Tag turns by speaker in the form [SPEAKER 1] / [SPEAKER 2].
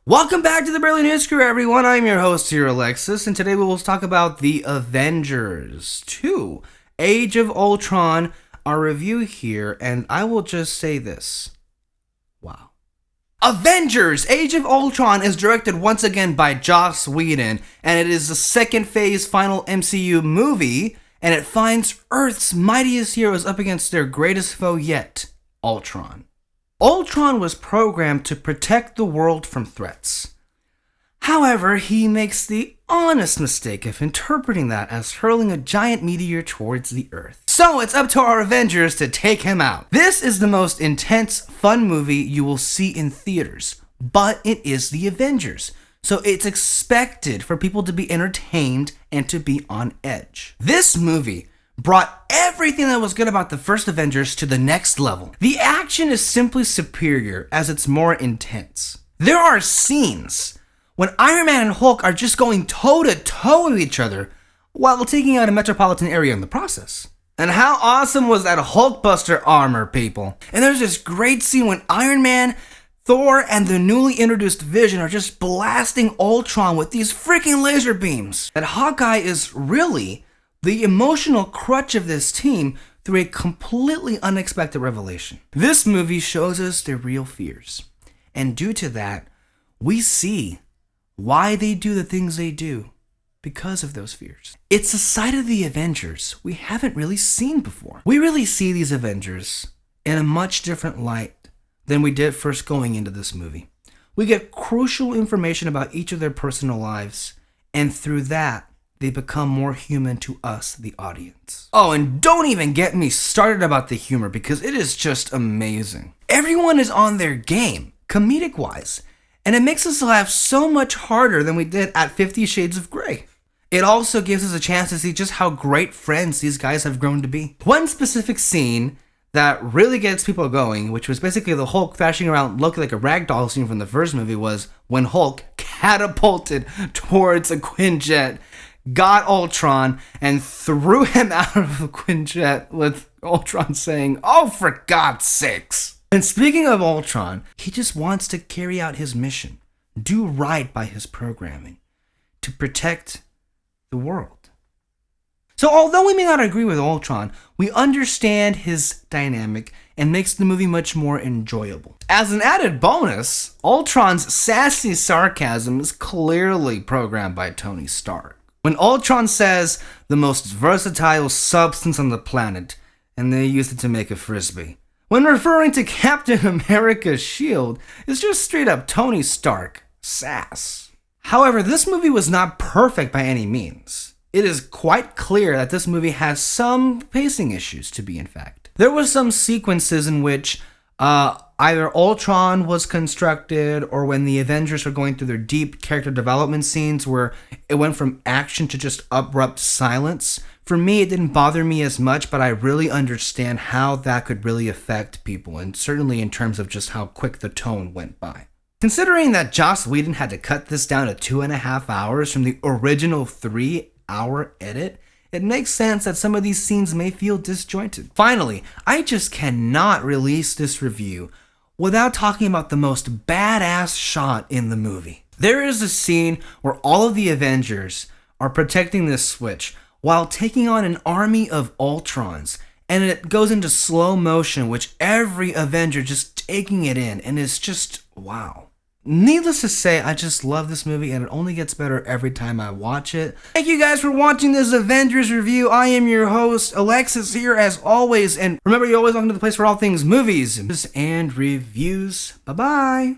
[SPEAKER 1] Welcome back to the Barely News Crew, everyone. I'm your host here, Alexis, and today we will talk about the Avengers 2, Age of Ultron, our review here, and I will just say this. Wow. Avengers, Age of Ultron is directed once again by Joss Whedon, and it is the second phase final MCU movie, and it finds Earth's mightiest heroes up against their greatest foe yet, Ultron. Ultron was programmed to protect the world from threats. However, he makes the honest mistake of interpreting that as hurling a giant meteor towards the Earth. So it's up to our Avengers to take him out. This is the most intense, fun movie you will see in theaters, but it is the Avengers, so it's expected for people to be entertained and to be on edge. This movie brought everything that was good about the first Avengers to the next level. The action is simply superior as it's more intense. There are scenes when Iron Man and Hulk are just going toe-to-toe with each other while taking out a metropolitan area in the process. And how awesome was that Hulkbuster armor, people? And there's this great scene when Iron Man, Thor, and the newly introduced Vision are just blasting Ultron with these freaking laser beams. And Hawkeye is really the emotional crutch of this team through a completely unexpected revelation. This movie shows us their real fears, and due to that, we see why they do the things they do because of those fears. It's a side of the Avengers we haven't really seen before. We really see these Avengers in a much different light than we did first going into this movie. We get crucial information about each of their personal lives, and through that, they become more human to us, the audience. Oh, and don't even get me started about the humor because it is just amazing. Everyone is on their game, comedic-wise, and it makes us laugh so much harder than we did at 50 Shades of Grey. It also gives us a chance to see just how great friends these guys have grown to be. One specific scene that really gets people going, which was basically the Hulk thrashing around looking like a ragdoll scene from the first movie, was when Hulk catapulted towards a Quinjet, got Ultron, and threw him out of a Quinjet with Ultron saying, "Oh, for God's sakes." And speaking of Ultron, he just wants to carry out his mission, do right by his programming, to protect the world. So although we may not agree with Ultron, we understand his dynamic and makes the movie much more enjoyable. As an added bonus, Ultron's sassy sarcasm is clearly programmed by Tony Stark. When Ultron says the most versatile substance on the planet, and they used it to make a frisbee, when referring to Captain America's shield, it's just straight up Tony Stark sass. However, this movie was not perfect by any means. It is quite clear that this movie has some pacing issues, to be in fact. There were some sequences in which either Ultron was constructed, or when the Avengers were going through their deep character development scenes where it went from action to just abrupt silence. For me, it didn't bother me as much, but I really understand how that could really affect people, and certainly in terms of just how quick the tone went by. Considering that Joss Whedon had to cut this down to 2.5 hours from the original 3-hour edit, it makes sense that some of these scenes may feel disjointed. Finally, I just cannot release this review without talking about the most badass shot in the movie. There is a scene where all of the Avengers are protecting this switch while taking on an army of Ultrons, and it goes into slow motion, which every Avenger just taking it in, and it's just wow. Needless to say, I just love this movie, and it only gets better every time I watch it. Thank you guys for watching this Avengers review. I am your host, Alexis, here as always. And remember, you're always welcome to the place for all things movies and reviews. Bye-bye.